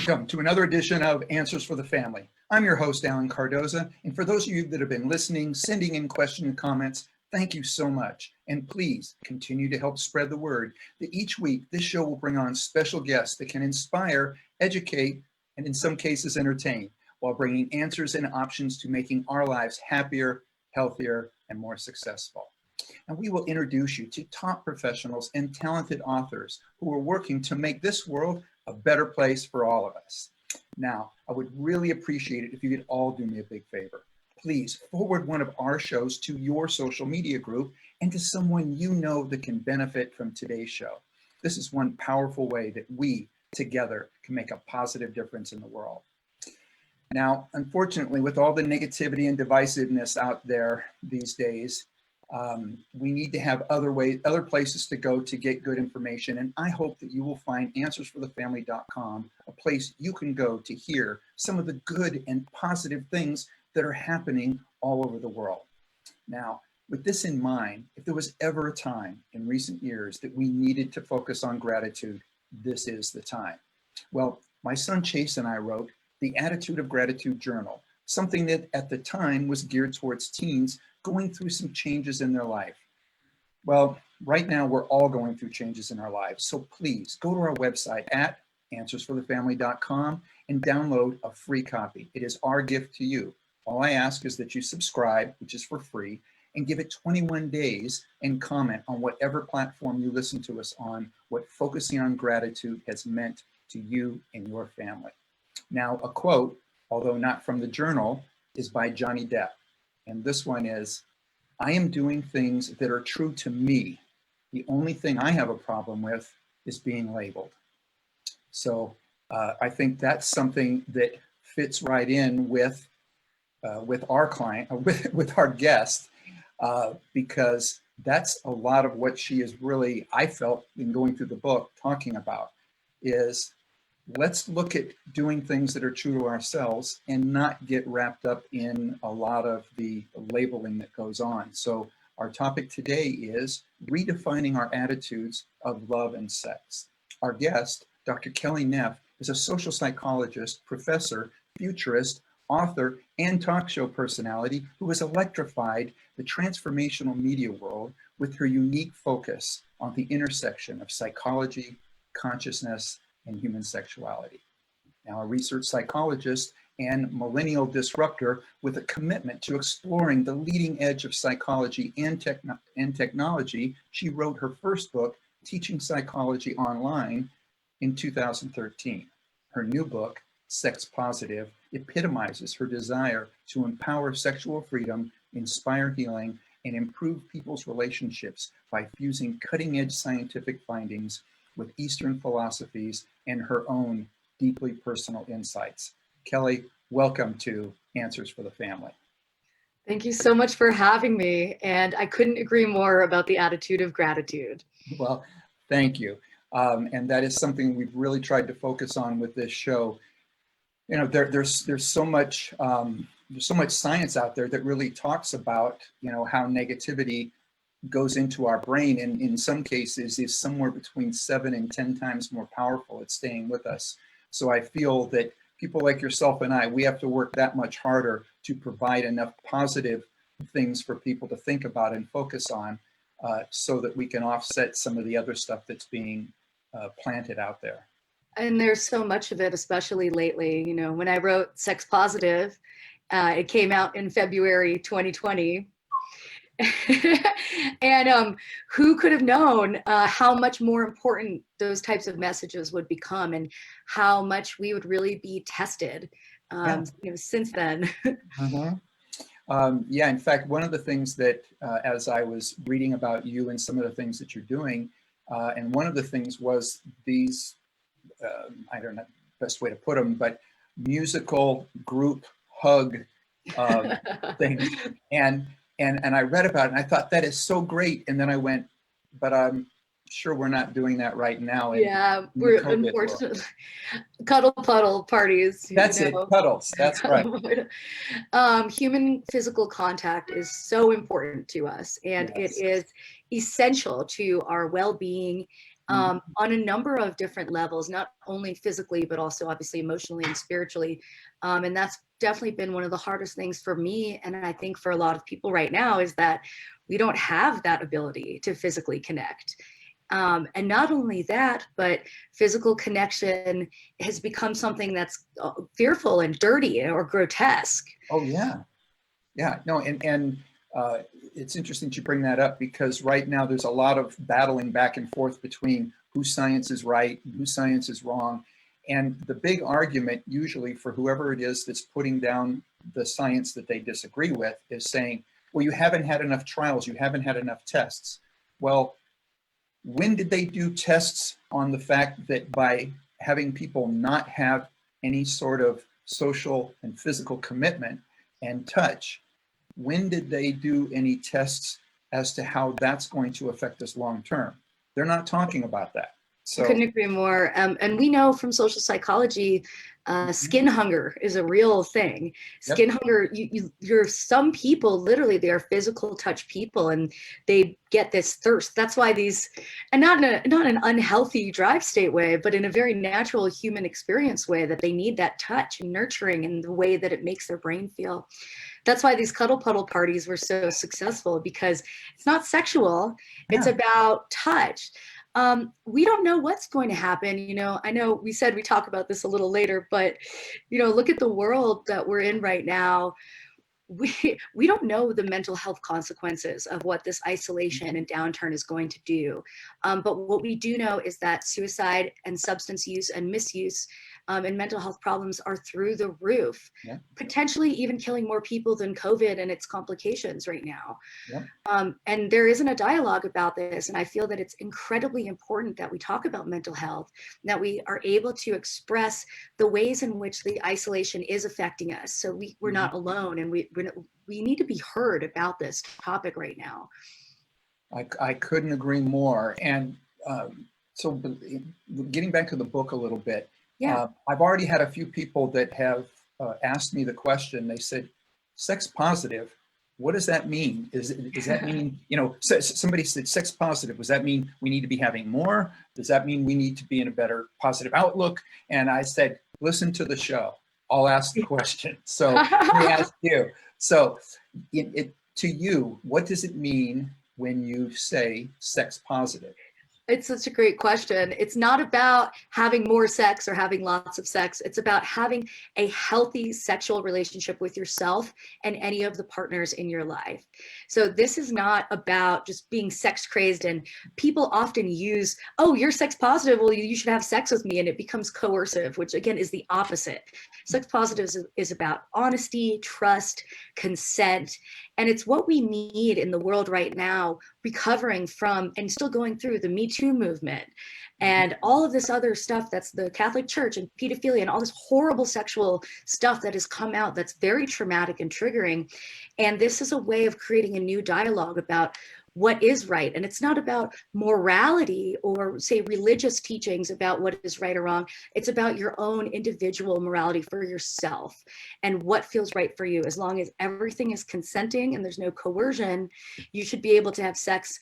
Welcome to another edition of Answers for the Family. I'm your host, Alan Cardoza, and for those of you that have been listening, sending in questions and comments, thank you so much. And please continue to help spread the word that each week this show will bring on special guests that can inspire, educate, and in some cases entertain, while bringing answers and options to making our lives happier, healthier, and more successful. And we will introduce you to top professionals and talented authors who are working to make this world a better place for all of us. Now, I would really appreciate it if you could all do me a big favor. Please forward one of our shows to your social media group and to someone you know that can benefit from today's show. This is one powerful way that we together can make a positive difference in the world. Now, unfortunately, with all the negativity and divisiveness out there these days, we need to have other places to go to get good information. And I hope that you will find answersforthefamily.com, a place you can go to hear some of the good and positive things that are happening all over the world. Now, with this in mind, if there was ever a time in recent years that we needed to focus on gratitude, this is the time. Well, my son Chase and I wrote the Attitude of Gratitude Journal, something that at the time was geared towards teens going through some changes in their life. Well, right now we're all going through changes in our lives. So please go to our website at answersforthefamily.com and download a free copy. It is our gift to you. All I ask is that you subscribe, which is for free, and give it 21 days and comment on whatever platform you listen to us on, what focusing on gratitude has meant to you and your family. Now, a quote, although not from the journal, is by Johnny Depp. And this one is, I am doing things that are true to me. The only thing I have a problem with is being labeled. So I think that's something that fits right in with our client, with our guest, because that's a lot of what she is really, I felt in going through the book, talking about is let's look at doing things that are true to ourselves and not get wrapped up in a lot of the labeling that goes on. So our topic today is redefining our attitudes of love and sex. Our guest, Dr. Kelly Knopp, is a social psychologist, professor, futurist, author, and talk show personality who has electrified the transformational media world with her unique focus on the intersection of psychology, consciousness, and human sexuality. Now, a research psychologist and millennial disruptor with a commitment to exploring the leading edge of psychology and technology, she wrote her first book, Teaching Psychology Online, in 2013. Her new book, Sex Positive, epitomizes her desire to empower sexual freedom, inspire healing, and improve people's relationships by fusing cutting-edge scientific findings with Eastern philosophies and her own deeply personal insights. Kelly, welcome to Answers for the Family. Thank you so much for having me. And I couldn't agree more about the attitude of gratitude. Well, thank you. And that is something we've really tried to focus on with this show. You know, there's so much science out there that really talks about, you know, how negativity goes into our brain, and in some cases is somewhere between 7 and 10 times more powerful at staying with us. So I feel that people like yourself and I, we have to work that much harder to provide enough positive things for people to think about and focus on, so that we can offset some of the other stuff that's being planted out there. And there's so much of it, especially lately. You know, when I wrote Sex Positive, it came out in February 2020. And who could have known how much more important those types of messages would become, and how much we would really be tested, you know, since then. Yeah, in fact, one of the things that as I was reading about you and some of the things that you're doing, and one of the things was these, I don't know the best way to put them, but musical group hug things. And I read about it and I thought that is so great. And then I went, but I'm sure we're not doing that right now. Yeah, we're unfortunately cuddle puddle parties. That's it, cuddles. That's right. Human physical contact is so important to us, and it is essential to our well-being on a number of different levels, not only physically, but also obviously emotionally and spiritually. And that's definitely been one of the hardest things for me. And I think for a lot of people right now is that we don't have that ability to physically connect. And not only that, but physical connection has become something that's fearful and dirty or grotesque. Oh, yeah. Yeah. No, and it's interesting to bring that up, because right now there's a lot of battling back and forth between whose science is right and whose science is wrong. And the big argument usually for whoever it is that's putting down the science that they disagree with is saying, well, you haven't had enough trials, you haven't had enough tests. Well, when did they do tests on the fact that by having people not have any sort of social and physical commitment and touch, when did they do any tests as to how that's going to affect us long term? They're not talking about that. So couldn't agree more. And we know from social psychology, skin hunger is a real thing. Skin hunger, you're some people, literally, they are physical touch people, and they get this thirst. That's why these, and not an unhealthy drive state way, but in a very natural human experience way, that they need that touch and nurturing and the way that it makes their brain feel. That's why these cuddle puddle parties were so successful, because it's not sexual, it's about touch. We don't know what's going to happen. I know we said we talk about this a little later, but, look at the world that we're in right now. We don't know the mental health consequences of what this isolation and downturn is going to do. But what we do know is that suicide and substance use and misuse and mental health problems are through the roof, potentially even killing more people than COVID and its complications right now. And there isn't a dialogue about this. And I feel that it's incredibly important that we talk about mental health, that we are able to express the ways in which the isolation is affecting us. So we're not alone, and we need to be heard about this topic right now. I couldn't agree more. And so getting back to the book a little bit, I've already had a few people that have asked me the question. They said, sex positive, what does that mean? Does that mean, somebody said sex positive, does that mean we need to be having more? Does that mean we need to be in a better positive outlook? And I said, listen to the show. I'll ask the question. So let me ask you. So to you, what does it mean when you say sex positive? It's such a great question. It's not about having more sex or having lots of sex. It's about having a healthy sexual relationship with yourself and any of the partners in your life. So this is not about just being sex crazed, and people often use, oh, you're sex positive, well, you should have sex with me, and it becomes coercive, which again is the opposite. Sex positive is about honesty, trust, consent, and it's what we need in the world right now, recovering from and still going through the Me Too movement and all of this other stuff that's the Catholic Church and pedophilia and all this horrible sexual stuff that has come out that's very traumatic and triggering. And this is a way of creating a new dialogue about what is right. And it's not about morality or, say, religious teachings about what is right or wrong. It's about your own individual morality for yourself and what feels right for you. As long as everything is consenting and there's no coercion, you should be able to have sex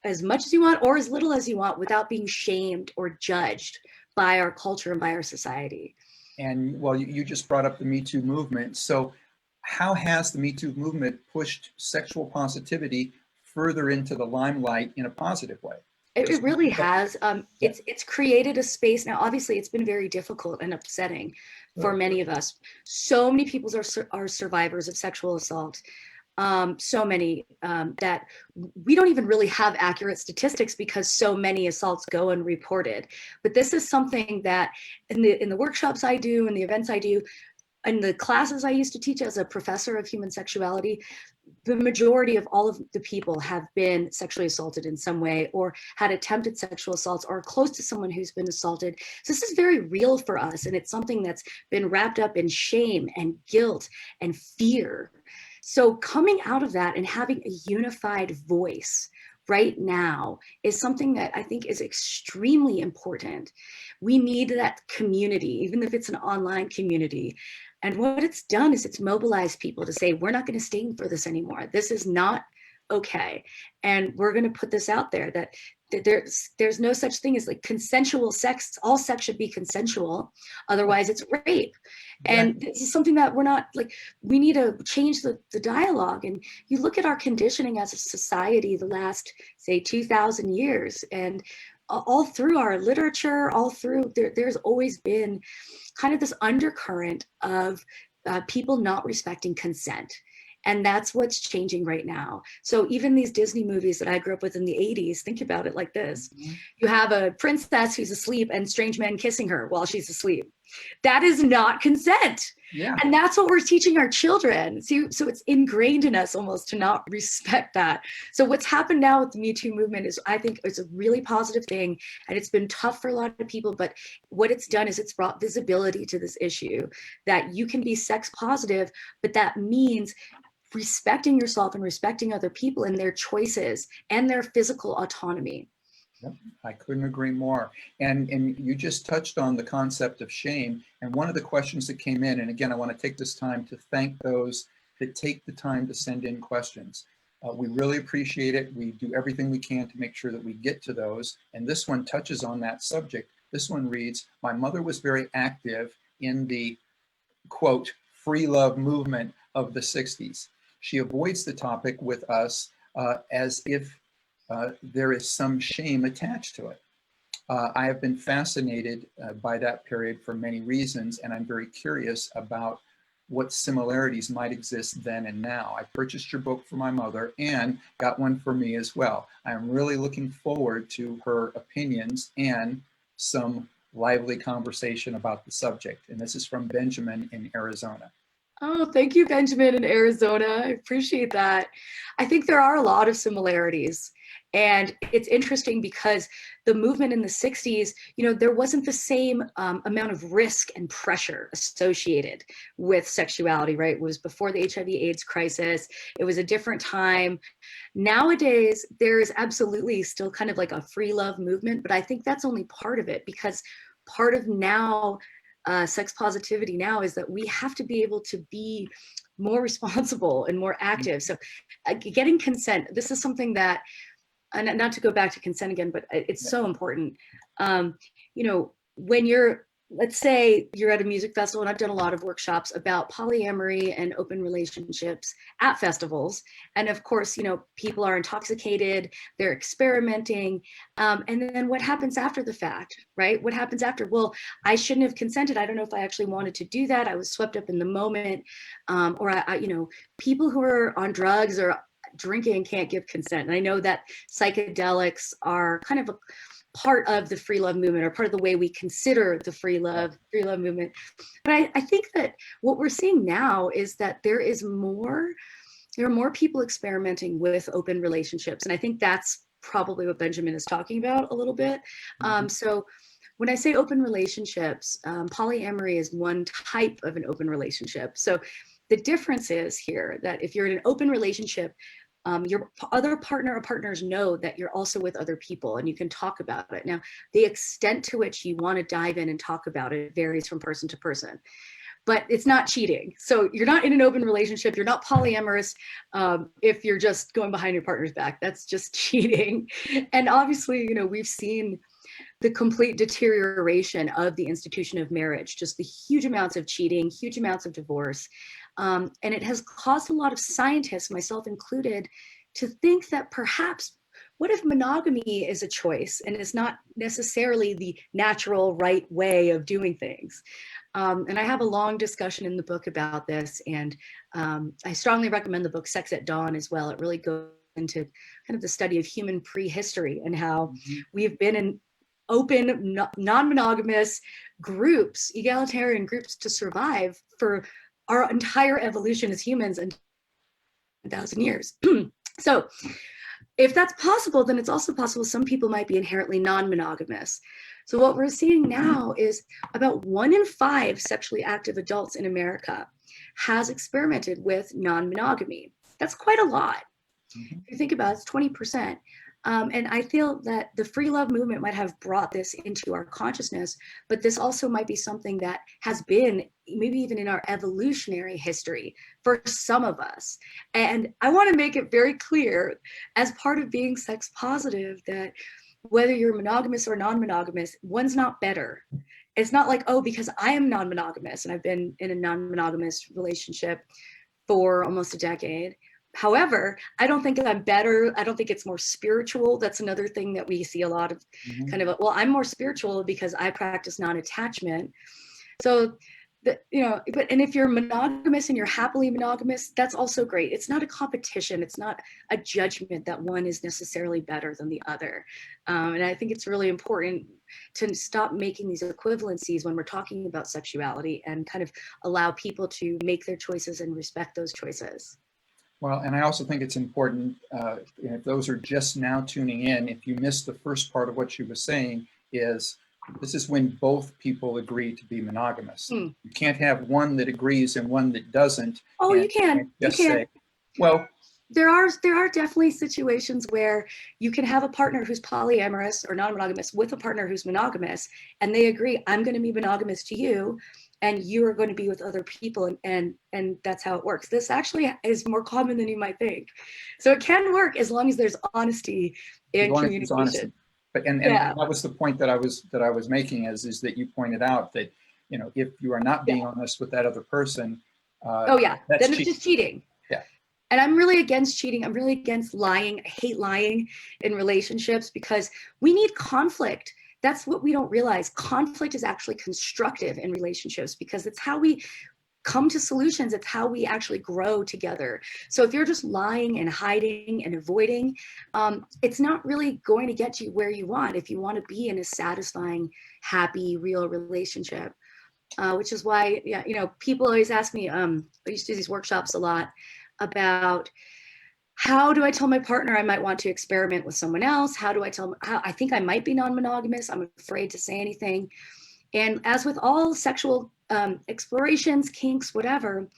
as much as you want or as little as you want without being shamed or judged by our culture and by our society. And well, you just brought up the Me Too movement. So how has the Me Too movement pushed sexual positivity further into the limelight in a positive way? It really has. It's created a space. Now, obviously, it's been very difficult and upsetting for many of us. So many people are survivors of sexual assault. So many that we don't even really have accurate statistics because so many assaults go unreported. But this is something that in the workshops I do, in the events I do, in the classes I used to teach as a professor of human sexuality, the majority of all of the people have been sexually assaulted in some way or had attempted sexual assaults or close to someone who's been assaulted. So this is very real for us. And it's something that's been wrapped up in shame and guilt and fear. So coming out of that and having a unified voice right now is something that I think is extremely important. We need that community, even if it's an online community. And what it's done is it's mobilized people to say, we're not going to stand for this anymore. This is not okay. And we're going to put this out there that there's no such thing as like consensual sex. All sex should be consensual, otherwise it's rape. And this is something that we're not like, we need to change the dialogue. And you look at our conditioning as a society the last, say, 2,000 years, and all through our literature, all through there's always been kind of this undercurrent of people not respecting consent. And that's what's changing right now. So even these Disney movies that I grew up with in the 80s, think about it like this. You have a princess who's asleep and strange men kissing her while she's asleep. That is not consent. Yeah. And that's what we're teaching our children. So it's ingrained in us almost to not respect that. So what's happened now with the Me Too movement is, I think it's a really positive thing, and it's been tough for a lot of people, but what it's done is it's brought visibility to this issue that you can be sex positive, but that means respecting yourself and respecting other people and their choices and their physical autonomy. Yep, I couldn't agree more. And you just touched on the concept of shame. And one of the questions that came in, and again, I want to take this time to thank those that take the time to send in questions. We really appreciate it. We do everything we can to make sure that we get to those. And this one touches on that subject. This one reads, my mother was very active in the, quote, free love movement of the 60s. She avoids the topic with us as if there is some shame attached to it. I have been fascinated by that period for many reasons, and I'm very curious about what similarities might exist then and now. I purchased your book for my mother and got one for me as well. I'm really looking forward to her opinions and some lively conversation about the subject. And this is from Benjamin in Arizona. Oh, thank you, Benjamin in Arizona. I appreciate that. I think there are a lot of similarities. And it's interesting because the movement in the 60s, there wasn't the same amount of risk and pressure associated with sexuality, right? It was before the HIV/AIDS crisis. It was a different time. Nowadays, there is absolutely still kind of like a free love movement, but I think that's only part of it, because part of now sex positivity now is that we have to be able to be more responsible and more active. So getting consent, this is something that, and not to go back to consent again, but it's so important. When let's say you're at a music festival, and I've done a lot of workshops about polyamory and open relationships at festivals. And of course, people are intoxicated, they're experimenting. And then what happens after the fact, right? What happens after? Well, I shouldn't have consented. I don't know if I actually wanted to do that. I was swept up in the moment. Or people who are on drugs or drinking can't give consent. And I know that psychedelics are kind of a part of the free love movement, or part of the way we consider the free love movement. But I think that what we're seeing now is that there are more people experimenting with open relationships. And I think that's probably what Benjamin is talking about a little bit. So when I say open relationships, polyamory is one type of an open relationship. So the difference is here that if you're in an open relationship, your other partner or partners know that you're also with other people and you can talk about it. Now, the extent to which you want to dive in and talk about it varies from person to person, but it's not cheating. So you're not in an open relationship. You're not polyamorous if you're just going behind your partner's back. That's just cheating. And obviously, we've seen the complete deterioration of the institution of marriage, just the huge amounts of cheating, huge amounts of divorce. And it has caused a lot of scientists, myself included, to think that perhaps, what if monogamy is a choice and is not necessarily the natural right way of doing things? And I have a long discussion in the book about this. And I strongly recommend the book Sex at Dawn as well. It really goes into kind of the study of human prehistory and how we've been in open, non-monogamous groups, egalitarian groups, to survive for our entire evolution as humans in 1,000 years. So if that's possible, then it's also possible some people might be inherently non-monogamous. So what we're seeing now is about 1 in 5 sexually active adults in America has experimented with non-monogamy. That's quite a lot. If you think about it, it's 20%. And I feel that the free love movement might have brought this into our consciousness, but this also might be something that has been maybe even in our evolutionary history for some of us. And I want to make it very clear, as part of being sex positive, that whether you're monogamous or non-monogamous, one's not better. It's not like, oh, because I am non-monogamous and I've been in a non-monogamous relationship for almost a decade. However, I don't think I'm better. I don't think it's more spiritual. That's another thing that we see a lot of kind of, well, I'm more spiritual because I practice non-attachment. So, and if you're monogamous and you're happily monogamous, that's also great. It's not a competition. It's not a judgment that one is necessarily better than the other. And I think it's really important to stop making these equivalencies when we're talking about sexuality and kind of allow people to make their choices and respect those choices. Well, and I also think it's important, if those are just now tuning in, if you missed the first part of what she was saying, is this is when both people agree to be monogamous. You can't have one that agrees and one that doesn't. Oh, you can. Just you can. say, well, there are definitely situations where you can have a partner who's polyamorous or non-monogamous with a partner who's monogamous, and they agree, I'm going to be monogamous to you, and you are going to be with other people, and that's how it works. This actually is more common than you might think. So it can work as long as there's honesty and communication. But and that was the point that I was making is that you pointed out that, if you are not being honest with that other person, then it's just cheating. Yeah. And I'm really against cheating. I'm really against lying. I hate lying in relationships because we need conflict. That's what we don't realize. Conflict is actually constructive in relationships because it's how we come to solutions. It's how we actually grow together. So if you're just lying and hiding and avoiding, it's not really going to get you where you want if you want to be in a satisfying, happy, real relationship. Which is why, people always ask me, I used to do these workshops a lot about how do I tell my partner I might want to experiment with someone else? How do I tell them how I think I might be non-monogamous? I'm afraid to say anything. And as with all sexual explorations, kinks, whatever,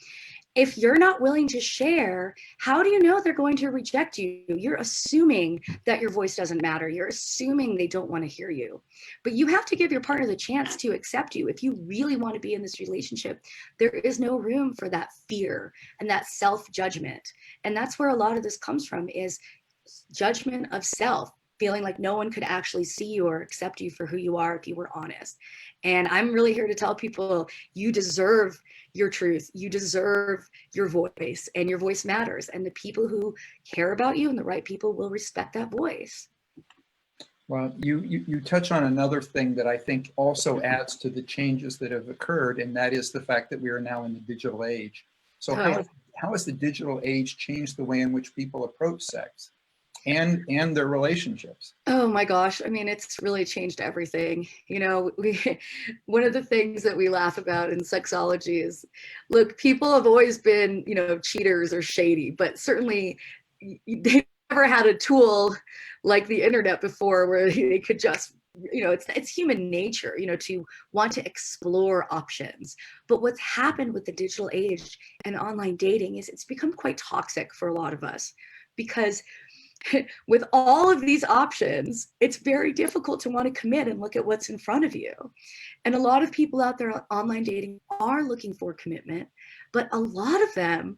if you're not willing to share, how do you know they're going to reject you? You're assuming that your voice doesn't matter. You're assuming they don't want to hear you. But you have to give your partner the chance to accept you. If you really want to be in this relationship, there is no room for that fear and that self-judgment. And that's where a lot of this comes from, is judgment of self, feeling like no one could actually see you or accept you for who you are if you were honest. And I'm really here to tell people, you deserve your truth. You deserve your voice, and your voice matters. And the people who care about you and the right people will respect that voice. Well, you touch on another thing that I think also adds to the changes that have occurred, and that is the fact that we are now in the digital age. So how has the digital age changed the way in which people approach sex and their relationships? Oh my gosh. I mean, it's really changed everything. One of the things that we laugh about in sexology is, look, people have always been, cheaters or shady, but certainly they never had a tool like the internet before where they could just, it's human nature, to want to explore options. But what's happened with the digital age and online dating is it's become quite toxic for a lot of us, because with all of these options, it's very difficult to want to commit and look at what's in front of you. And a lot of people out there online dating are looking for commitment, but a lot of them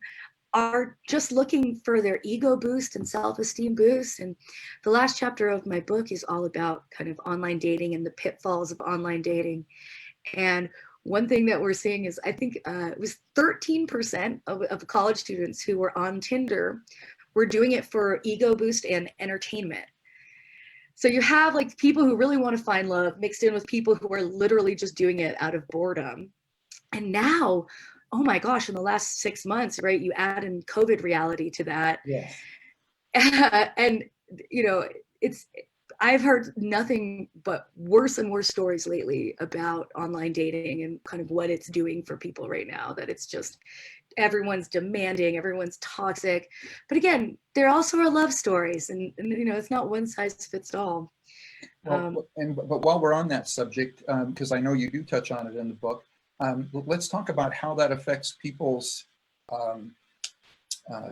are just looking for their ego boost and self-esteem boost. And the last chapter of my book is all about kind of online dating and the pitfalls of online dating. And one thing that we're seeing is, I think it was 13% of college students who were on Tinder were doing it for ego boost and entertainment. So you have like people who really want to find love mixed in with people who are literally just doing it out of boredom. And now, oh my gosh, in the last 6 months, right, you add in COVID reality to that. Yes. And, I've heard nothing but worse and worse stories lately about online dating and kind of what it's doing for people right now, that it's just, everyone's demanding, everyone's toxic. But again, there also are love stories, and it's not one size fits all. Well, but while we're on that subject, because I know you do touch on it in the book, let's talk about how that affects people's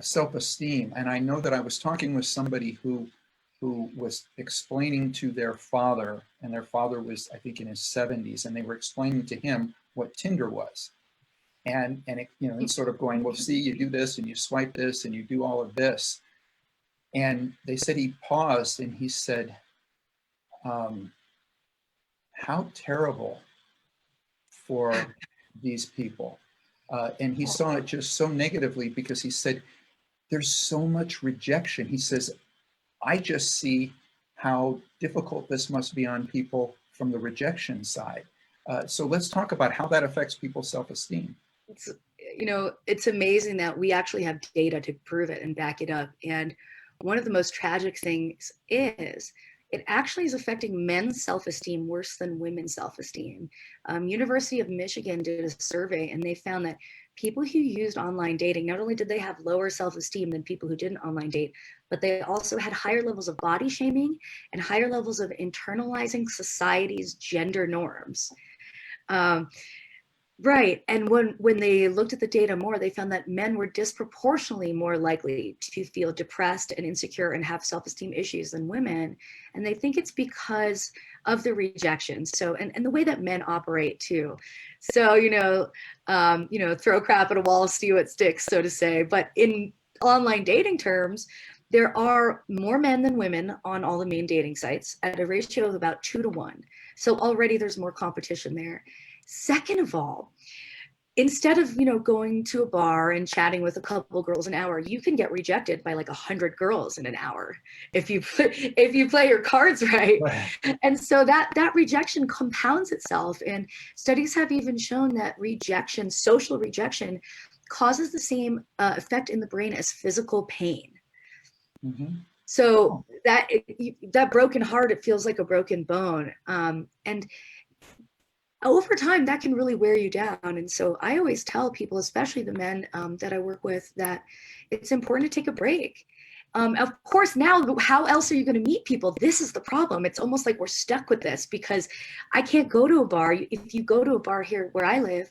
self-esteem. And I know that I was talking with somebody who was explaining to their father, and their father was, I think, in his 70s, and they were explaining to him what Tinder was. And it, it's sort of going, well, see, you do this and you swipe this and you do all of this. And they said he paused and he said, how terrible for these people. And he saw it just so negatively because he said, there's so much rejection. He says, I just see how difficult this must be on people from the rejection side. So let's talk about how that affects people's self-esteem. It's amazing that we actually have data to prove it and back it up. And one of the most tragic things is it actually is affecting men's self-esteem worse than women's self-esteem. University of Michigan did a survey and they found that people who used online dating, not only did they have lower self-esteem than people who didn't online date, but they also had higher levels of body shaming and higher levels of internalizing society's gender norms. Right. And when they looked at the data more, they found that men were disproportionately more likely to feel depressed and insecure and have self-esteem issues than women. And they think it's because of the rejection. So, and the way that men operate too. So, throw crap at a wall, see what sticks, so to say. But in online dating terms, there are more men than women on all the main dating sites at a ratio of about 2 to 1. So already there's more competition there. Second of all, instead of, going to a bar and chatting with a couple girls an hour, you can get rejected by like 100 girls in an hour if you play your cards right. And so that rejection compounds itself. And studies have even shown that social rejection, causes the same effect in the brain as physical pain. Mm-hmm. So that broken heart, it feels like a broken bone. And over time, that can really wear you down. And so I always tell people, especially the men that I work with, that it's important to take a break. Of course, now, how else are you going to meet people? This is the problem. It's almost like we're stuck with this because I can't go to a bar. If you go to a bar here where I live,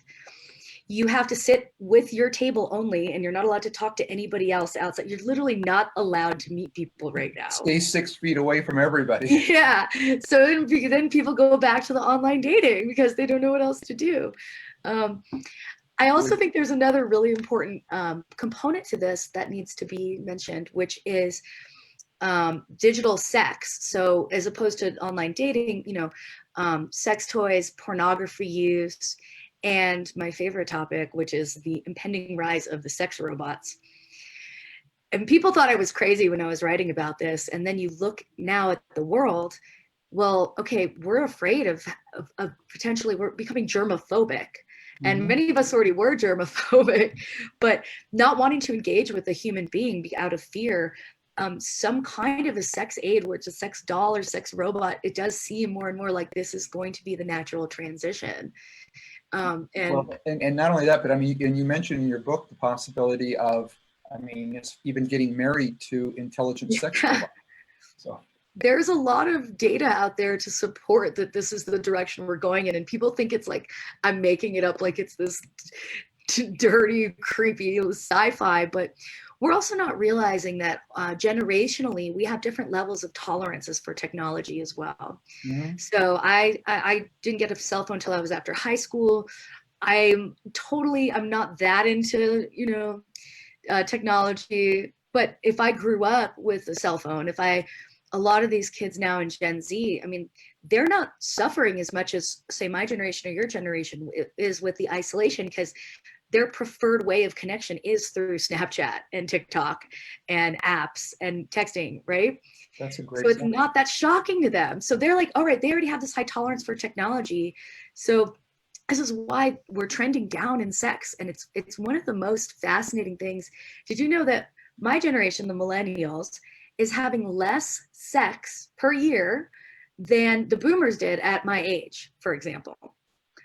you have to sit with your table only, and you're not allowed to talk to anybody else outside. You're literally not allowed to meet people right now. Stay 6 feet away from everybody. Yeah. So then people go back to the online dating because they don't know what else to do. I also think there's another really important component to this that needs to be mentioned, which is digital sex. So as opposed to online dating, sex toys, pornography use, and my favorite topic, which is the impending rise of the sex robots. And people thought I was crazy when I was writing about this. And then you look now at the world, well, okay, we're afraid of potentially we're becoming germophobic. And many of us already were germophobic, but not wanting to engage with a human being out of fear. Some kind of a sex aid, where it's a sex doll or sex robot, it does seem more and more like this is going to be the natural transition. And not only that, but and you mentioned in your book the possibility of, it's even getting married to intelligent sex robots. So there's a lot of data out there to support that this is the direction we're going in, and people think it's like I'm making it up, like it's this dirty, creepy sci-fi, but we're also not realizing that generationally we have different levels of tolerances for technology as well. Mm-hmm. So I didn't get a cell phone until I was after high school. I'm not that into technology, but if I grew up with a cell phone, a lot of these kids now in Gen Z, they're not suffering as much as, say, my generation or your generation is with the isolation, because their preferred way of connection is through Snapchat and TikTok and apps and texting, right? That's a great. So it's not that shocking to them. So they're like, all right, they already have this high tolerance for technology. So this is why we're trending down in sex. And it's one of the most fascinating things. Did you know that my generation, the millennials, is having less sex per year than the boomers did at my age, for example?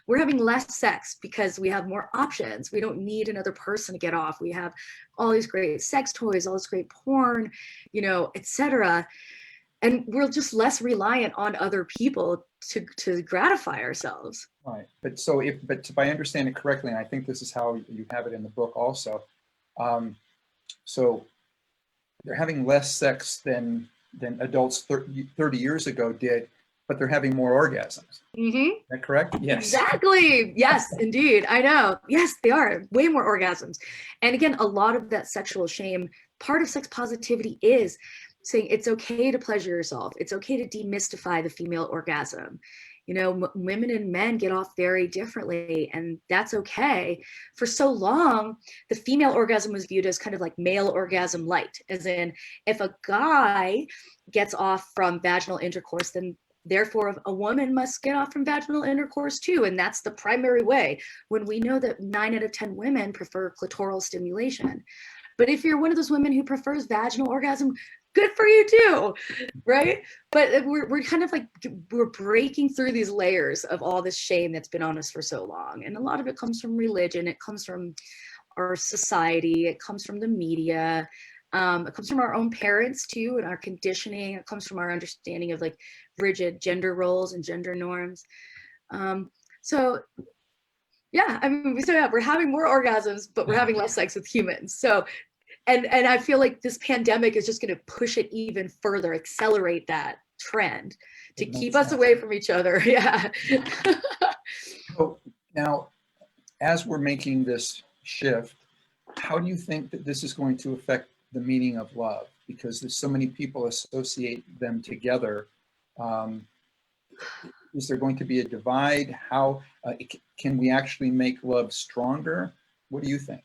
We're having less sex because we have more options. We don't need another person to get off. We have all these great sex toys, all this great porn, etc. And we're just less reliant on other people to gratify ourselves. Right. But if I understand it correctly, and I think this is how you have it in the book also, so they're having less sex than adults 30 years ago did, but they're having more orgasms. Mm-hmm. Is that correct? Yes. Exactly. Yes, indeed. I know. Yes, they are. Way more orgasms. And again, a lot of that sexual shame, part of sex positivity is saying it's okay to pleasure yourself. It's okay to demystify the female orgasm. You know, women and men get off very differently, and that's okay. For so long, the female orgasm was viewed as kind of like male orgasm light, as in if a guy gets off from vaginal intercourse, then therefore a woman must get off from vaginal intercourse too. And that's the primary way, when we know that 9 out of 10 women prefer clitoral stimulation. But if you're one of those women who prefers vaginal orgasm, good for you too, right? But we're kind of like, we're breaking through these layers of all this shame that's been on us for so long. And a lot of it comes from religion, it comes from our society, it comes from the media, it comes from our own parents too, and our conditioning. It comes from our understanding of like rigid gender roles and gender norms. So yeah, I mean, we're having more orgasms, but we're having less sex with humans. So, and I feel like this pandemic is just going to push it even further, accelerate that trend to keep us away from each other. Yeah. So now, as we're making this shift, how do you think that this is going to affect the meaning of love? Because there's so many people associate them together. Is there going to be a divide? How can we actually make love stronger? What do you think?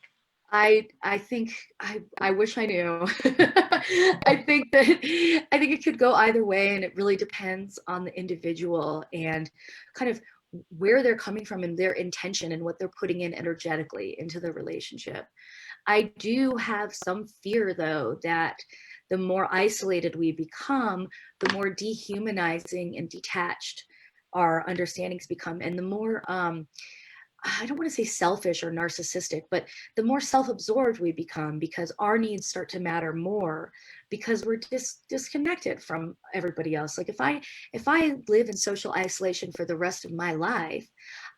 I think I wish I knew. I think it could go either way, and it really depends on the individual and kind of where they're coming from and their intention and what they're putting in energetically into the relationship. I do have some fear, though, that the more isolated we become, the more dehumanizing and detached our understandings become, and the more I don't want to say selfish or narcissistic, but the more self-absorbed we become, because our needs start to matter more, because we're disconnected from everybody else. Like if I live in social isolation for the rest of my life,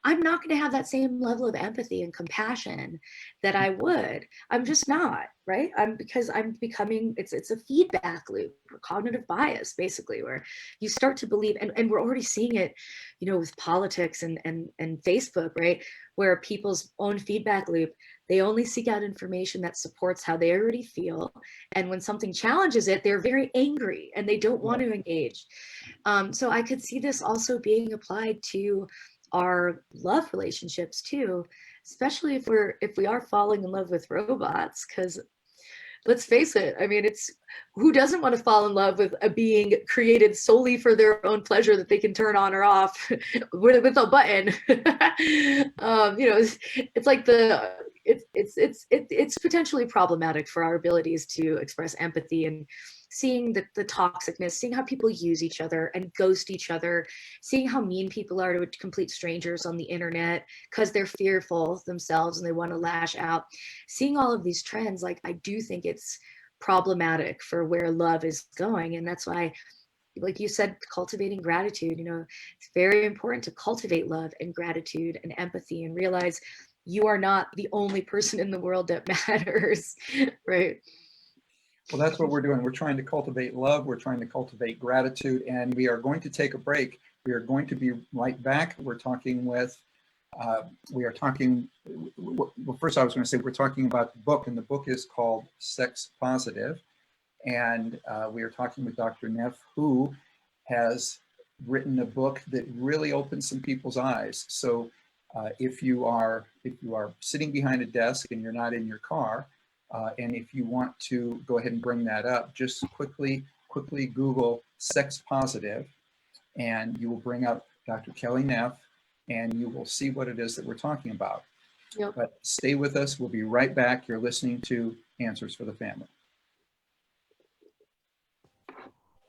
I'm not going to have that same level of empathy and compassion that I would. I'm just not, right? Because I'm becoming, it's a feedback loop, or cognitive bias, basically, where you start to believe, and we're already seeing it, you know, with politics and Facebook, right? Where people's own feedback loop, they only seek out information that supports how they already feel. And when something challenges it, they're very angry and they don't want to engage. So I could see this also being applied to our love relationships too, especially if we are falling in love with robots, because let's face it, I mean, it's who doesn't want to fall in love with a being created solely for their own pleasure that they can turn on or off with a button. You know, it's like it's potentially problematic for our abilities to express empathy, and seeing the toxicness, seeing how people use each other and ghost each other, seeing how mean people are to complete strangers on the internet because they're fearful themselves and they want to lash out. Seeing all of these trends, like, I do think it's problematic for where love is going. And that's why, like you said, cultivating gratitude, you know, it's very important to cultivate love and gratitude and empathy, and realize you are not the only person in the world that matters, right? Well, that's what we're doing. We're trying to cultivate love. We're trying to cultivate gratitude, and we are going to take a break. We are going to be right back. We're talking with, well, first I was going to say we're talking about the book, and the book is called Sex Positive. And we are talking with Dr. Neff, who has written a book that really opens some people's eyes. So if you are sitting behind a desk and you're not in your car, and if you want to go ahead and bring that up, just quickly Google Sex Positive, and you will bring up Dr. Kelly Knopp, and you will see what it is that we're talking about. Yep. But stay with us. We'll be right back. You're listening to Answers for the Family.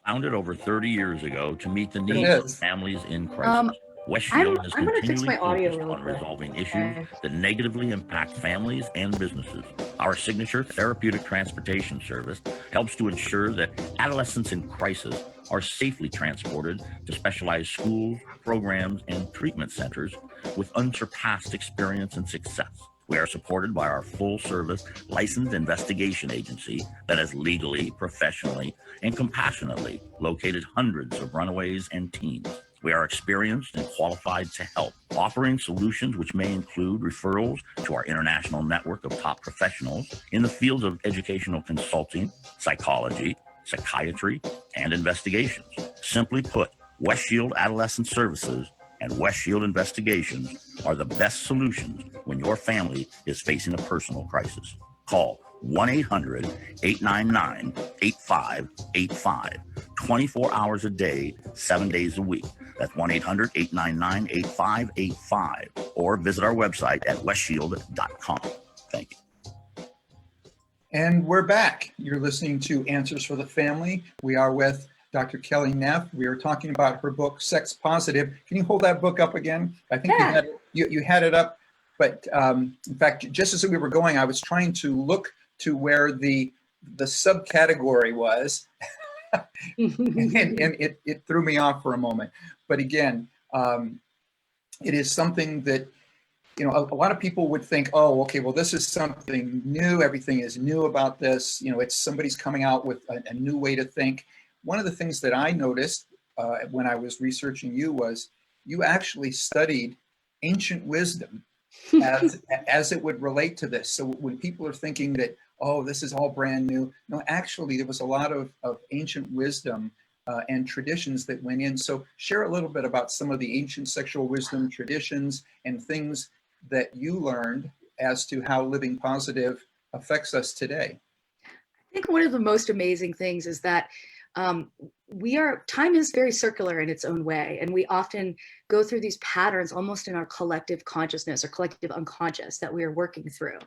Founded over 30 years ago to meet the needs of families in crisis, Westfield has continually focused on resolving issues that negatively impact families and businesses. Our signature therapeutic transportation service helps to ensure that adolescents in crisis are safely transported to specialized schools, programs, and treatment centers with unsurpassed experience and success. We are supported by our full-service licensed investigation agency that has legally, professionally, and compassionately located hundreds of runaways and teens. We are experienced and qualified to help, offering solutions which may include referrals to our international network of top professionals in the fields of educational consulting, psychology, psychiatry, and investigations. Simply put, West Shield Adolescent Services and West Shield Investigations are the best solutions when your family is facing a personal crisis. Call 1-800-899-8585, 24 hours a day, 7 days a week. That's 1-800-899-8585, or visit our website at westshield.com. Thank you. And we're back. You're listening to Answers for the Family. We are with Dr. Kelly Knopp. We are talking about her book, Sex Positive. Can you hold that book up again? I think you had it up, but in fact, just as we were going, I was trying to look to where the subcategory was, and it threw me off for a moment. But again, it is something that, you know, a lot of people would think, oh, okay, well, this is something new. Everything is new about this. You know, it's somebody's coming out with a new way to think. One of the things that I noticed when I was researching you was you actually studied ancient wisdom as it would relate to this. So when people are thinking that, oh, this is all brand new, no, actually there was a lot of ancient wisdom and traditions that went in. So share a little bit about some of the ancient sexual wisdom traditions and things that you learned as to how living positive affects us today. I think one of the most amazing things is that time is very circular in its own way, and we often go through these patterns almost in our collective consciousness or collective unconscious that we are working through.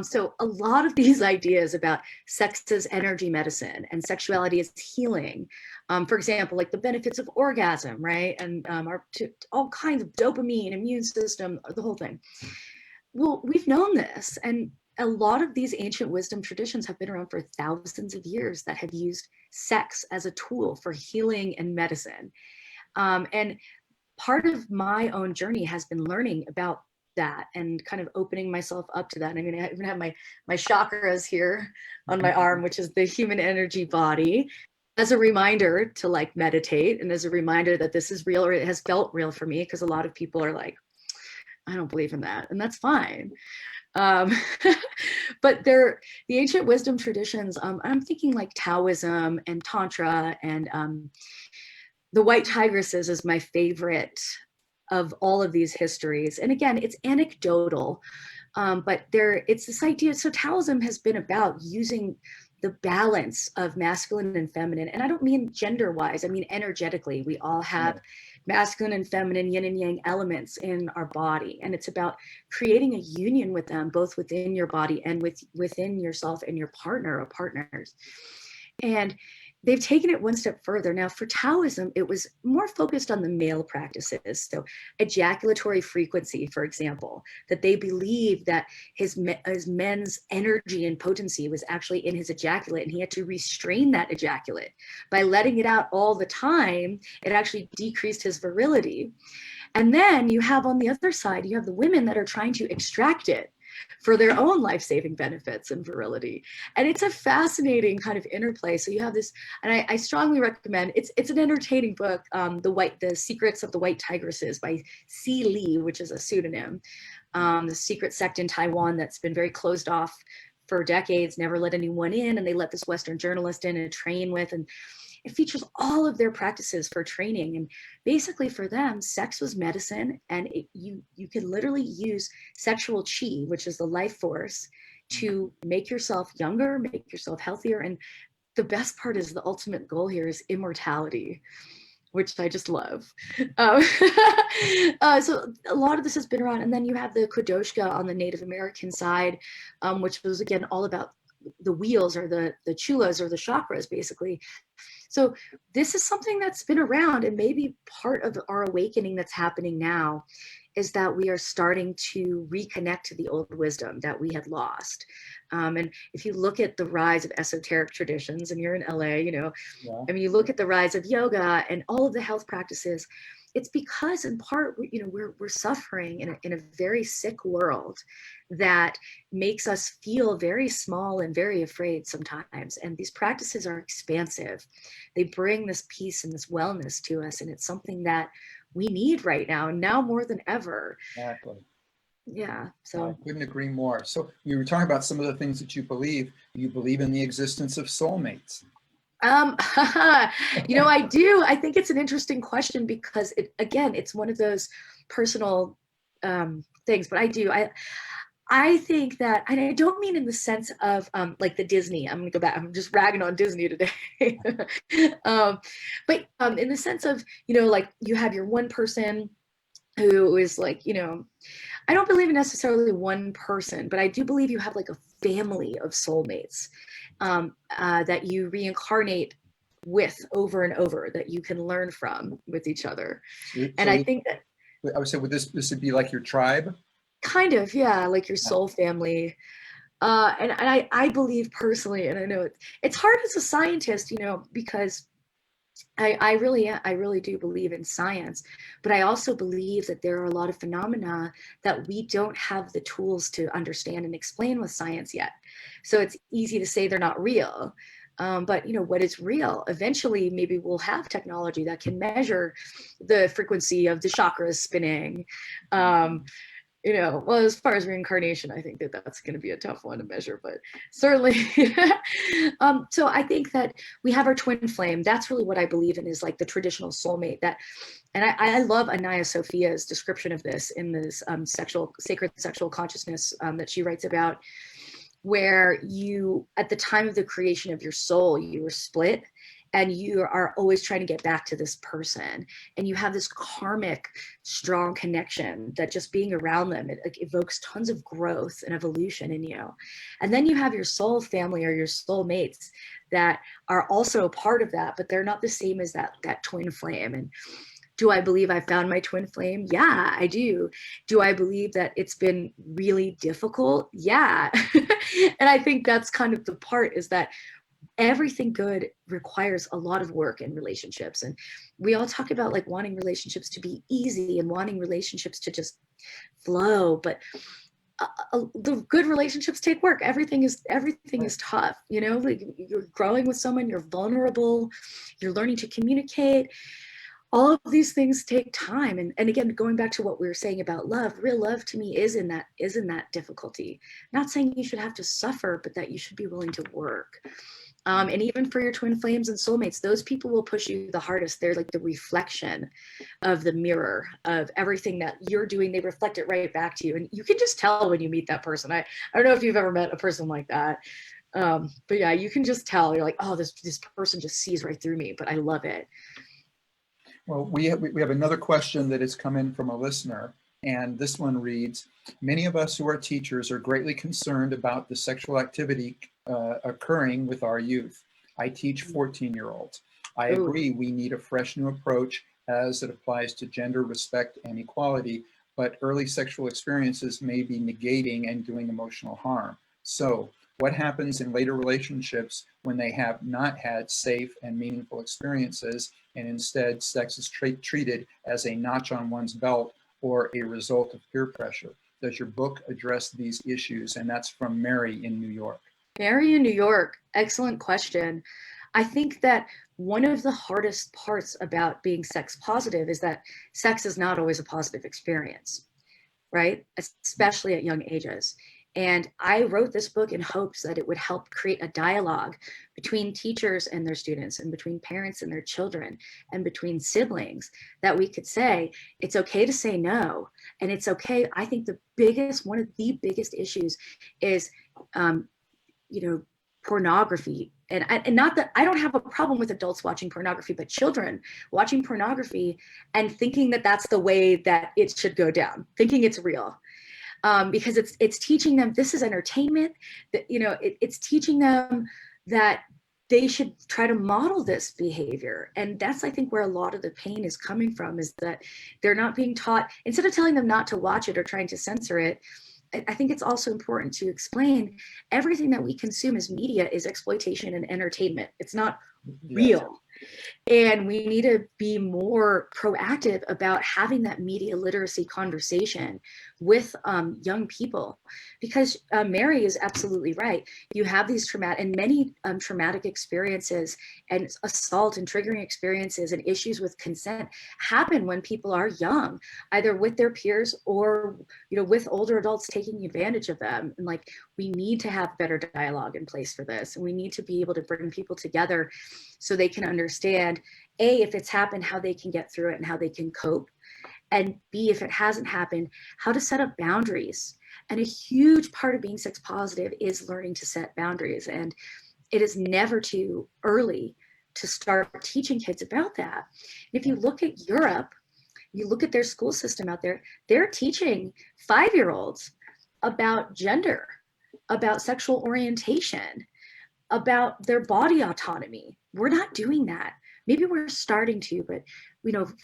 So a lot of these ideas about sex as energy medicine and sexuality as healing, for example, like the benefits of orgasm, right? And all kinds of dopamine, immune system, the whole thing. Well, we've known this, and a lot of these ancient wisdom traditions have been around for thousands of years that have used sex as a tool for healing and medicine. And part of my own journey has been learning about that and kind of opening myself up to that. I mean, I even have my chakras here on my arm, which is the human energy body, as a reminder to like meditate, and as a reminder that this is real, or it has felt real for me, because a lot of people are like, I don't believe in that, and that's fine. But the ancient wisdom traditions, I'm thinking like Taoism and Tantra, and the white tigresses is my favorite of all of these histories. And again, it's anecdotal, but it's this idea. So Taoism has been about using the balance of masculine and feminine. And I don't mean gender wise, I mean energetically. We all have masculine and feminine, yin and yang elements in our body. And it's about creating a union with them, both within your body and within yourself and your partner or partners. And they've taken it one step further. Now, for Taoism, it was more focused on the male practices. So ejaculatory frequency, for example, that they believed that his men's energy and potency was actually in his ejaculate, and he had to restrain that ejaculate. By letting it out all the time, it actually decreased his virility. And then you have on the other side, you have the women that are trying to extract it for their own life-saving benefits and virility. And it's a fascinating kind of interplay. So you have this, and I strongly recommend, it's an entertaining book, The Secrets of the White Tigresses by C. Lee, which is a pseudonym, the secret sect in Taiwan that's been very closed off for decades, never let anyone in, and they let this Western journalist in and train with, and it features all of their practices for training. And basically for them, sex was medicine, and you can literally use sexual chi, which is the life force, to make yourself younger, make yourself healthier. And the best part is the ultimate goal here is immortality, which I just love. So a lot of this has been around. And then you have the Kodoshka on the Native American side, which was, again, all about the wheels, or the chulas, or the chakras, basically. So this is something that's been around, and maybe part of our awakening that's happening now is that we are starting to reconnect to the old wisdom that we had lost. And if you look at the rise of esoteric traditions, and you're in LA, I mean, you look at the rise of yoga and all of the health practices, it's because in part, we're suffering in a very sick world that makes us feel very small and very afraid sometimes. And these practices are expansive. They bring this peace and this wellness to us. And it's something that we need right now more than ever. Exactly. Yeah. So I couldn't agree more. So you were talking about some of the things that you believe. You believe in the existence of soulmates. I do. I think it's an interesting question because it's one of those personal things, but I think that, and I don't mean in the sense of like the Disney, I'm gonna go back, I'm just ragging on Disney today. But in the sense of, like you have your one person who is like, I don't believe in necessarily one person, but I do believe you have like a family of soulmates that you reincarnate with over and over, that you can learn from with each other. And I think that I would say, this would be like your tribe? Kind of, yeah, like your soul family. And I believe personally, and I know it's hard as a scientist, because I really do believe in science, but I also believe that there are a lot of phenomena that we don't have the tools to understand and explain with science yet. So it's easy to say they're not real. But what is real? Eventually, maybe we'll have technology that can measure the frequency of the chakras spinning. Well, as far as reincarnation, I think that that's going to be a tough one to measure, but certainly. So I think that we have our twin flame. That's really what I believe in, is like the traditional soulmate. And I love Anaya Sophia's description of this in this sacred sexual consciousness that she writes about, where you, at the time of the creation of your soul, you were split. And you are always trying to get back to this person, and you have this karmic, strong connection that just being around them, it evokes tons of growth and evolution in you. And then you have your soul family or your soul mates that are also a part of that, but they're not the same as that twin flame. And do I believe I found my twin flame? Yeah, I do. Do I believe that it's been really difficult? Yeah. And I think that's kind of the part, is that everything good requires a lot of work in relationships. And we all talk about like wanting relationships to be easy and wanting relationships to just flow, but the good relationships take work. Everything is tough. Like you're growing with someone, you're vulnerable, you're learning to communicate. All of these things take time. And again, going back to what we were saying about love, real love to me is in that difficulty. Not saying you should have to suffer, but that you should be willing to work. And even for your twin flames and soulmates, those people will push you the hardest. They're like the reflection of the mirror of everything that you're doing. They reflect it right back to you. And you can just tell when you meet that person. I don't know if you've ever met a person like that. But yeah, you can just tell. You're like, oh, this person just sees right through me, but I love it. Well, we have another question that has come in from a listener. And this one reads, many of us who are teachers are greatly concerned about the sexual activity occurring with our youth. I teach 14-year-olds. I agree we need a fresh new approach as it applies to gender, respect, and equality, but early sexual experiences may be negating and doing emotional harm. So what happens in later relationships when they have not had safe and meaningful experiences, and instead sex is treated as a notch on one's belt or a result of peer pressure? Does your book address these issues? And that's from Mary in New York. Mary in New York, excellent question. I think that one of the hardest parts about being sex positive is that sex is not always a positive experience, right? Especially at young ages. And I wrote this book in hopes that it would help create a dialogue between teachers and their students, and between parents and their children, and between siblings, that we could say, it's okay to say no. And it's okay. I think one of the biggest issues is, pornography. And not that I don't have a problem with adults watching pornography, but children watching pornography and thinking that that's the way that it should go down, thinking it's real. Because it's teaching them this is entertainment, that it's teaching them that they should try to model this behavior. And that's, I think, where a lot of the pain is coming from, is that they're not being taught. Instead of telling them not to watch it or trying to censor it, I think it's also important to explain everything that we consume as media is exploitation and entertainment. It's not real. And we need to be more proactive about having that media literacy conversation with young people, because Mary is absolutely right. You have these many traumatic experiences, and assault and triggering experiences and issues with consent happen when people are young, either with their peers or with older adults taking advantage of them. And we need to have better dialogue in place for this, and we need to be able to bring people together so they can understand, A, if it's happened, how they can get through it and how they can cope. And B, if it hasn't happened, how to set up boundaries. And a huge part of being sex positive is learning to set boundaries. And it is never too early to start teaching kids about that. If you look at Europe, you look at their school system out there, they're teaching 5-year-olds about gender, about sexual orientation, about their body autonomy. We're not doing that. Maybe we're starting to, but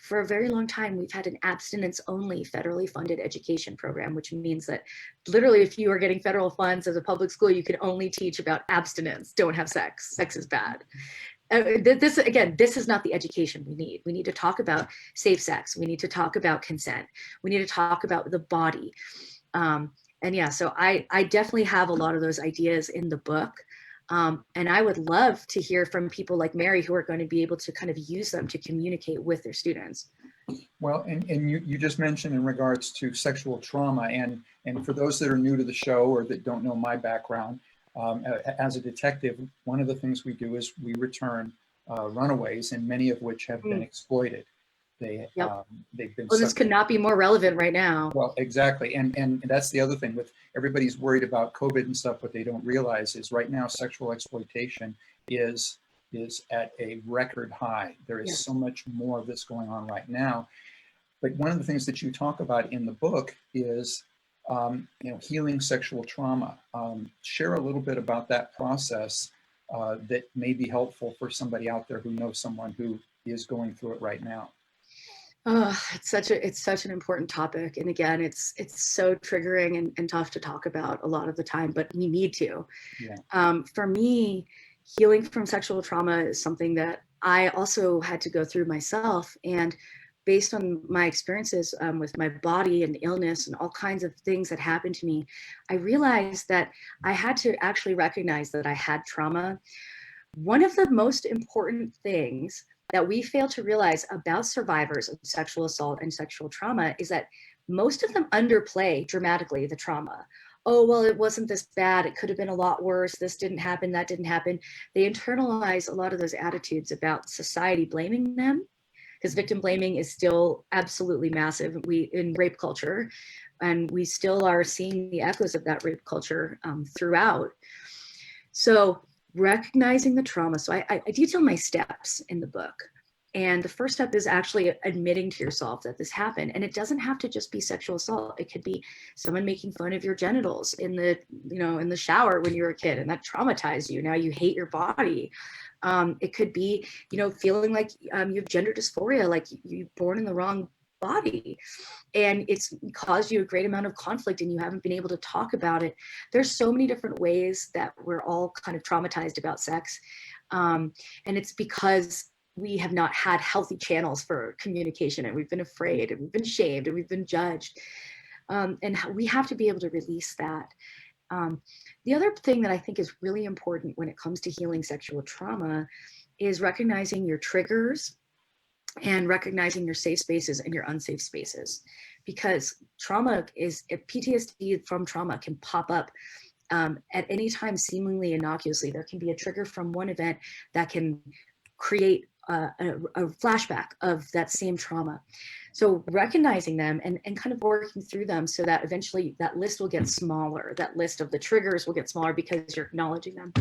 for a very long time, we've had an abstinence-only federally funded education program, which means that literally if you are getting federal funds as a public school, you can only teach about abstinence, don't have sex, sex is bad. This is not the education we need. We need to talk about safe sex. We need to talk about consent. We need to talk about the body. So I definitely have a lot of those ideas in the book. And I would love to hear from people like Mary who are going to be able to kind of use them to communicate with their students. Well, and you just mentioned in regards to sexual trauma, and for those that are new to the show or that don't know my background, as a detective, one of the things we do is we return runaways, and many of which have been exploited. They've been. Well, this could not be more relevant right now. Well, exactly, and that's the other thing. With everybody's worried about COVID and stuff, what they don't realize is right now sexual exploitation is at a record high. There is so much more of this going on right now. But one of the things that you talk about in the book is healing sexual trauma. Share a little bit about that process that may be helpful for somebody out there who knows someone who is going through it right now. Oh, it's such an important topic. And again, it's so triggering and tough to talk about a lot of the time, but we need to. Yeah. For me, healing from sexual trauma is something that I also had to go through myself. And based on my experiences with my body and illness and all kinds of things that happened to me, I realized that I had to actually recognize that I had trauma. One of the most important things that we fail to realize about survivors of sexual assault and sexual trauma is that most of them underplay dramatically the trauma. Oh, well, it wasn't this bad. It could have been a lot worse. This didn't happen. That didn't happen. They internalize a lot of those attitudes about society blaming them, because victim blaming is still absolutely massive in rape culture, and we still are seeing the echoes of that rape culture throughout. So recognizing the trauma. So I detail my steps in the book. And the first step is actually admitting to yourself that this happened. And it doesn't have to just be sexual assault. It could be someone making fun of your genitals in the shower when you were a kid, and that traumatized you. Now you hate your body. It could be, feeling like you have gender dysphoria, like you're born in the wrong body, and it's caused you a great amount of conflict and you haven't been able to talk about it. There's so many different ways that we're all kind of traumatized about sex. And it's because we have not had healthy channels for communication, and we've been afraid, and we've been shamed, and we've been judged. And we have to be able to release that. The other thing that I think is really important when it comes to healing sexual trauma is recognizing your triggers and recognizing your safe spaces and your unsafe spaces, because PTSD from trauma can pop up at any time seemingly innocuously. There can be a trigger from one event that can create a flashback of that same trauma. So recognizing them and kind of working through them so that eventually that list will get smaller. That list of the triggers will get smaller because you're acknowledging them.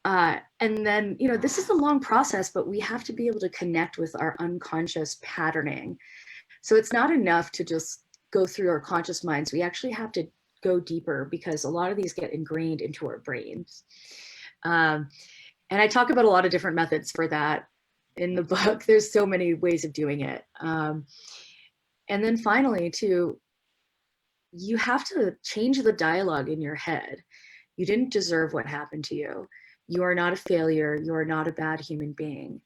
And then, this is a long process, but we have to be able to connect with our unconscious patterning. So it's not enough to just go through our conscious minds. We actually have to go deeper, because a lot of these get ingrained into our brains. And I talk about a lot of different methods for that in the book. There's so many ways of doing it. And then finally, too, you have to change the dialogue in your head. You didn't deserve what happened to you. You are not a failure. You are not a bad human being.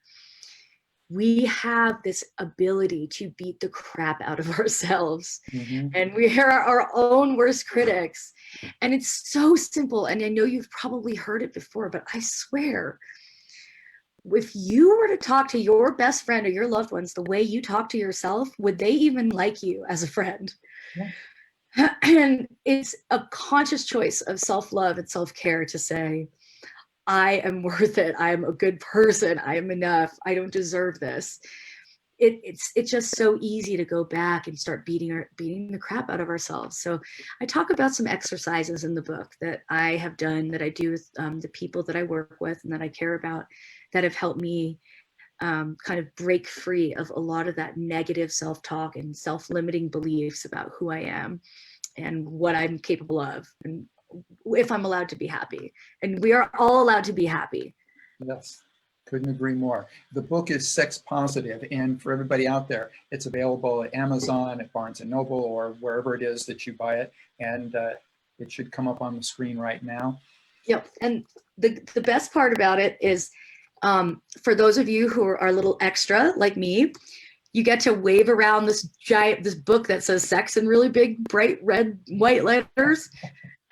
We have this ability to beat the crap out of ourselves. Mm-hmm. And we are our own worst critics. And it's so simple. And I know you've probably heard it before, but I swear, if you were to talk to your best friend or your loved ones the way you talk to yourself, would they even like you as a friend? Yeah. And it's a conscious choice of self-love and self-care to say, I am worth it. I am a good person. I am enough. I don't deserve this. It's just so easy to go back and start beating the crap out of ourselves. So I talk about some exercises in the book that I have done, that I do with the people that I work with and that I care about, that have helped me kind of break free of a lot of that negative self-talk and self-limiting beliefs about who I am and what I'm capable of, and if I'm allowed to be happy. And we are all allowed to be happy. Yes. Couldn't agree more. The book is Sex Positive, and for everybody out there, it's available at Amazon, at Barnes & Noble, or wherever it is that you buy it, and it should come up on the screen right now. Yep, and the best part about it is, for those of you who are a little extra, like me, you get to wave around this book that says sex in really big, bright red, white letters,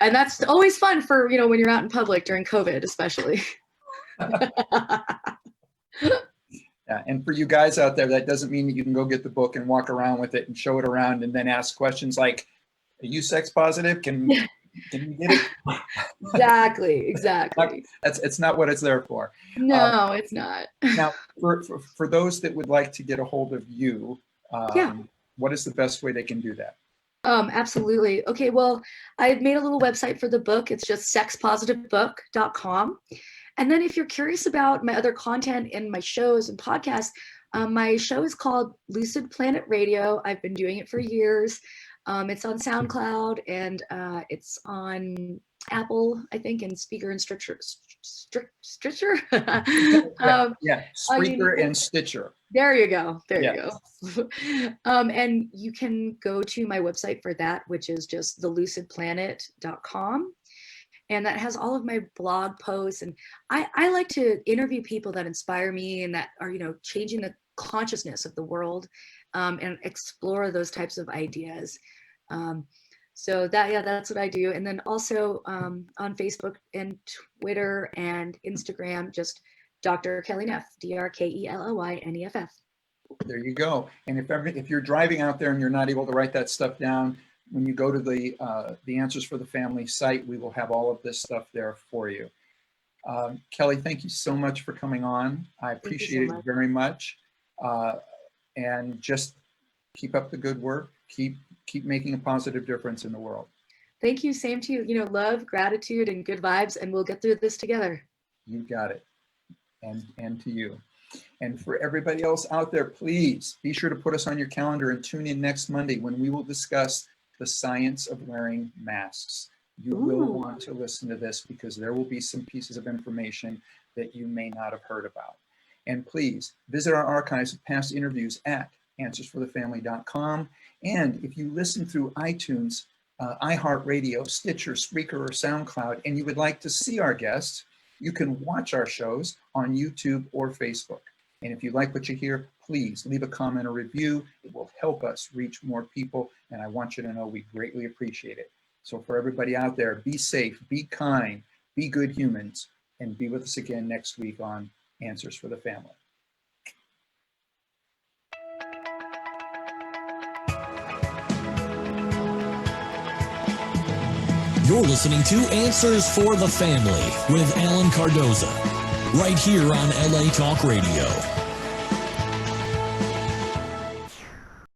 and that's always fun for, when you're out in public during COVID, especially. Yeah, and for you guys out there, that doesn't mean that you can go get the book and walk around with it and show it around and then ask questions like, are you sex positive? Can you get it? Exactly. It's not what it's there for. No, it's not. Now, for those that would like to get a hold of you, what is the best way they can do that? Absolutely. Okay, well, I made a little website for the book. It's just sexpositivebook.com. And then if you're curious about my other content and my shows and podcasts, my show is called Lucid Planet Radio. I've been doing it for years. It's on SoundCloud, and it's on Apple, I think, and Speaker and Stitcher. Stitcher? Spreaker and Stitcher. There you go. You go. And you can go to my website for that, which is just thelucidplanet.com. And that has all of my blog posts. And I like to interview people that inspire me and that are, changing the consciousness of the world, and explore those types of ideas. So that's what I do. And then also on Facebook and Twitter and Instagram, just Dr. Kelly Neff, DrKellyNeff. There you go. And if you're driving out there and you're not able to write that stuff down, when you go to the Answers for the Family site, we will have all of this stuff there for you. Kelly, thank you so much for coming on. I appreciate it very much. And just keep up the good work. Keep making a positive difference in the world. Thank you. Same to you. Love, gratitude, and good vibes, and we'll get through this together. You got it. And to you. And for everybody else out there, please be sure to put us on your calendar and tune in next Monday when we will discuss the science of wearing masks. You will want to listen to this because there will be some pieces of information that you may not have heard about. And please visit our archives of past interviews at answersforthefamily.com. And if you listen through iTunes, iHeartRadio, Stitcher, Spreaker, or SoundCloud, and you would like to see our guests, you can watch our shows on YouTube or Facebook. And if you like what you hear, please leave a comment or review. It will help us reach more people, and I want you to know we greatly appreciate it. So for everybody out there, be safe, be kind, be good humans, and be with us again next week on Answers for the Family. You're listening to Answers for the Family with Alan Cardoza, right here on LA Talk Radio.